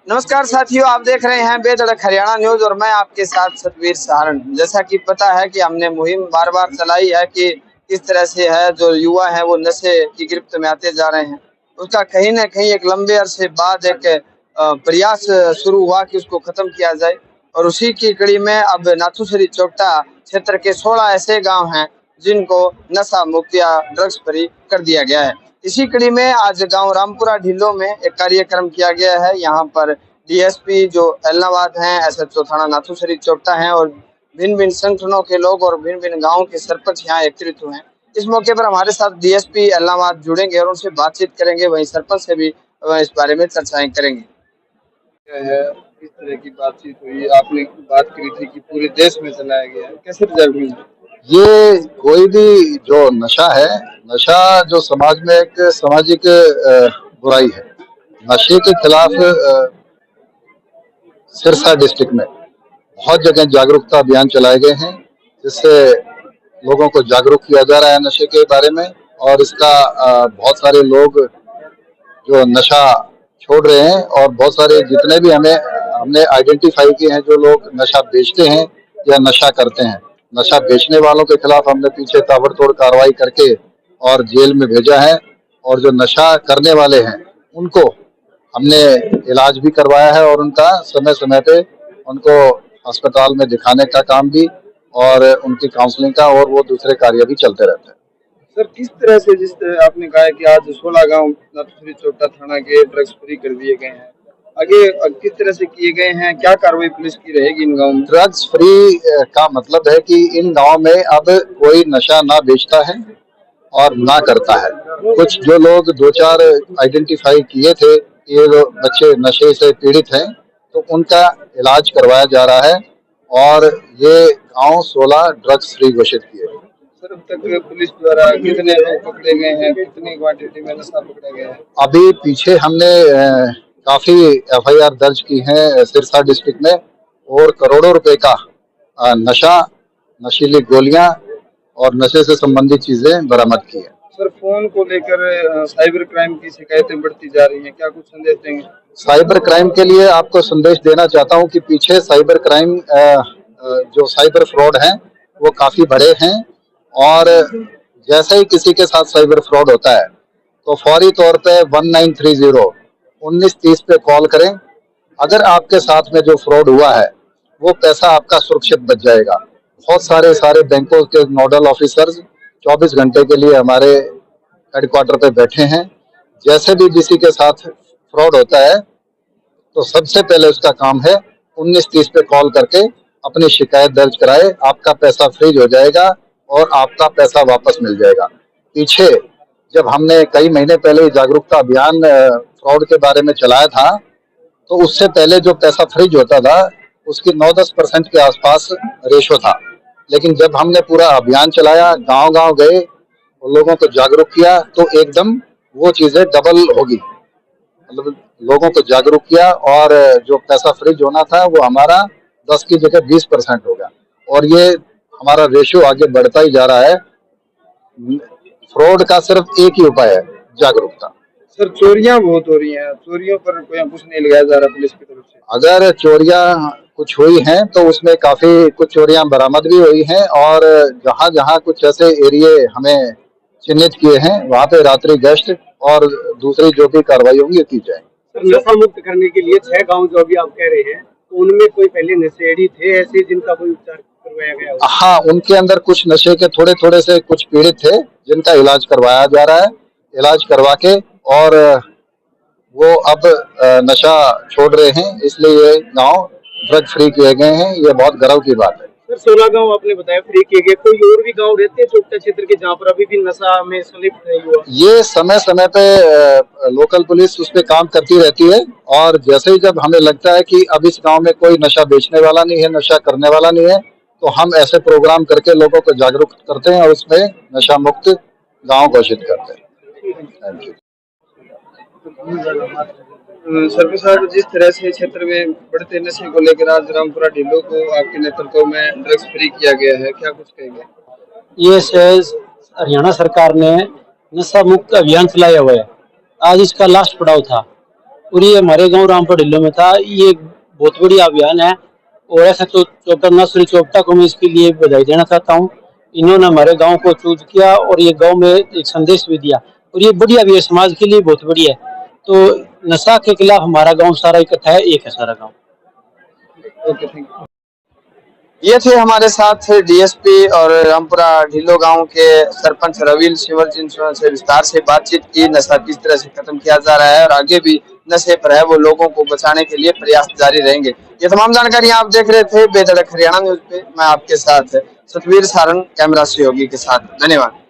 नमस्कार साथियों, आप देख रहे हैं बेधड़क हरियाणा न्यूज और मैं आपके साथ सतवीर सहारण। जैसा कि पता है कि हमने मुहिम बार बार चलाई है कि किस तरह से है जो युवा है वो नशे की गिरफ्त में आते जा रहे हैं। उसका कहीं ना कहीं एक लंबे अरसे बाद एक प्रयास शुरू हुआ कि उसको खत्म किया जाए और उसी की कड़ी में अब नाथूसरी चोपटा क्षेत्र के 16 ऐसे गाँव हैं जिनको नशा मुक्त या ड्रग्स फ्री कर दिया गया है। इसी कड़ी में आज गांव रामपुरा ढिल्लो में एक कार्यक्रम किया गया है। यहाँ पर डीएसपी जो एलनाबाद हैं, एसएचओ थाना नाथूसरी चोपटा हैं और भिन्न भिन्न संगठनों के लोग और भिन्न भिन्न गाँव के सरपंच यहाँ एकत्रित हुए हैं। इस मौके पर हमारे साथ डीएसपी एलनाबाद जुड़ेंगे और उनसे बातचीत करेंगे, वहीं सरपंच से भी इस बारे में चर्चाएं करेंगे। किस तरह की बातचीत हुई? आपने बात करी थी कि पूरे देश में चलाया गया है, कैसे रिजल्ट मिला? ये कोई भी जो नशा है, नशा जो समाज में एक सामाजिक बुराई है। नशे के खिलाफ सिरसा डिस्ट्रिक्ट में बहुत जगह जागरूकता अभियान चलाए गए हैं, जिससे लोगों को जागरूक किया जा रहा है नशे के बारे में। और इसका बहुत सारे लोग जो नशा छोड़ रहे हैं और बहुत सारे जितने भी हमने आइडेंटिफाई किए हैं जो लोग नशा बेचते हैं या नशा करते हैं, नशा बेचने वालों के खिलाफ हमने पीछे ताबड़तोड़ कार्रवाई करके और जेल में भेजा है। और जो नशा करने वाले हैं उनको हमने इलाज भी करवाया है और उनका समय समय पे उनको अस्पताल में दिखाने का काम भी और उनकी काउंसलिंग का और वो दूसरे कार्य भी चलते रहते हैं। सर, किस तरह से, जिस तरह आपने कहा है कि आज 16 गांव नाथूसरी चोपटा थाना के ड्रग्स फ्री कर दिए गए हैं, आगे किस तरह से किए गए हैं, क्या कार्रवाई पुलिस की रहेगी इन गाँव में? ड्रग्स फ्री का मतलब है कि इन गाँव में अब कोई नशा ना बेचता है और ना करता है। कुछ जो लोग दो चार आइडेंटिफाई किए थे, ये बच्चे नशे से पीड़ित हैं, तो उनका इलाज करवाया जा रहा है और ये गांव 16 ड्रग्स फ्री घोषित किए। सर, अब तक पुलिस द्वारा कितने लोग पकड़े गए हैं, कितनी क्वांटिटी में नशा पकड़ा गया है? अभी पीछे हमने काफी एफआईआर दर्ज की है सिरसा डिस्ट्रिक्ट में और करोड़ों रुपए का नशा, नशीली गोलियां और नशे से संबंधित चीजें बरामद की है। सर, फोन को लेकर साइबर क्राइम की शिकायतें बढ़ती जा रही हैं, क्या कुछ संदेश देंगे? साइबर क्राइम के लिए आपको संदेश देना चाहता हूं कि पीछे साइबर क्राइम जो साइबर फ्रॉड हैं वो काफी बड़े हैं और जैसे ही किसी के साथ साइबर फ्रॉड होता है तो फौरी तौर पे 1930 पे कॉल करें। अगर आपके साथ में जो फ्रॉड हुआ है वो पैसा आपका सुरक्षित बच जाएगा। बहुत सारे बैंकों के नोडल ऑफिसर्स 24 घंटे के लिए हमारे हेडक्वार्टर पे बैठे हैं। जैसे भी किसी के साथ फ्रॉड होता है तो सबसे पहले उसका काम है 1930 पे कॉल करके अपनी शिकायत दर्ज कराए, आपका पैसा फ्रीज हो जाएगा और आपका पैसा वापस मिल जाएगा। पीछे जब हमने कई महीने पहले जागरूकता अभियान फ्रॉड के बारे में चलाया था तो उससे पहले जो पैसा फ्रीज होता था उसकी 9-10% के आसपास रेशो था, लेकिन जब हमने पूरा अभियान चलाया, गांव-गांव गए और लोगों को जागरूक किया तो एकदम वो चीजें डबल होगी। मतलब लोगों को जागरूक किया और जो पैसा फ्रीज होना था वो हमारा 10 की जगह 20% हो गया और ये हमारा रेशियो आगे बढ़ता ही जा रहा है। फ्रॉड का सिर्फ एक ही उपाय है, जागरूकता। सर, चोरियां बहुत हो रही हैं, चोरियों पर कोई अंकुश नहीं लगाया जा रहा पुलिस की तरफ से? अगर चोरियां कुछ हुई हैं तो उसमें काफी कुछ चोरियां बरामद भी हुई हैं और जहां जहां कुछ ऐसे एरिया हमें चिन्हित किए हैं वहां पे रात्रि गश्त और दूसरी जो भी कार्रवाई होंगी की जाए। नशा मुक्त करने के लिए 6 गांव जो अभी आप कह रहे हैं, तो उनमें कोई पहले नशेड़ी थे ऐसे जिनका कोई उपचार करवाया गया? हाँ, उनके अंदर कुछ नशे के थोड़े से कुछ पीड़ित थे जिनका इलाज करवाया जा रहा है। इलाज करवा के और वो अब नशा छोड़ रहे हैं, इसलिए ये गांव ड्रग फ्री किए गए हैं। ये बहुत गर्व की बात है। सर, 16 गांव आपने बताया फ्री किए गए, कोई और भी गांव रहते हैं चोपटा क्षेत्र के जहाँ पर अभी भी नशा में संलिप्त नहीं हुआ? ये समय समय पे लोकल पुलिस उस पे काम करती रहती है और जैसे ही जब हमें लगता है कि अब इस गांव में कोई नशा बेचने वाला नहीं है, नशा करने वाला नहीं है, तो हम ऐसे प्रोग्राम करके लोगों को जागरूक करते हैं और उसमें नशा मुक्त गांव घोषित करते हैं। Thank you. सरपंच साहब, जिस तरह से क्षेत्र में बढ़ते नशे को लेकर आज रामपुरा ढिल्लो को आपके नेतृत्व में ड्रग्स फ्री किया गया है, क्या कुछ कहेंगे? ये हरियाणा सरकार ने नशा मुक्त अभियान चलाया हुआ है। आज इसका लास्ट पड़ाव था और ये हमारे गांव रामपुर ढिल्लो में था। ये एक बहुत बढ़िया अभियान है और ऐसा तो डॉक्टर नसरुल चोपटा को मैं इसके लिए बधाई देना चाहता हूँ। इन्होंने हमारे गांव को चूज किया और ये गांव में एक संदेश भी दिया और ये बढ़िया भी है, समाज के लिए बहुत बढ़िया है। तो नशा के खिलाफ हमारा गांव सारा इकट्ठा है, एक है सारा गांव। Okay, thank you. ये थे हमारे साथ डीएसपी और रामपुरा ढिल्लो गांव के सरपंच रवील सिंवर, जिनसे विस्तार से बातचीत की। नशा किस तरह से खत्म किया जा रहा है और आगे भी नशे पर है वो लोगों को बचाने के लिए प्रयास जारी रहेंगे। ये तमाम जानकारी आप देख रहे थे बेधड़क हरियाणा न्यूज पे। मैं आपके साथ सतवीर सारंग, कैमरा सहयोगी के साथ। धन्यवाद।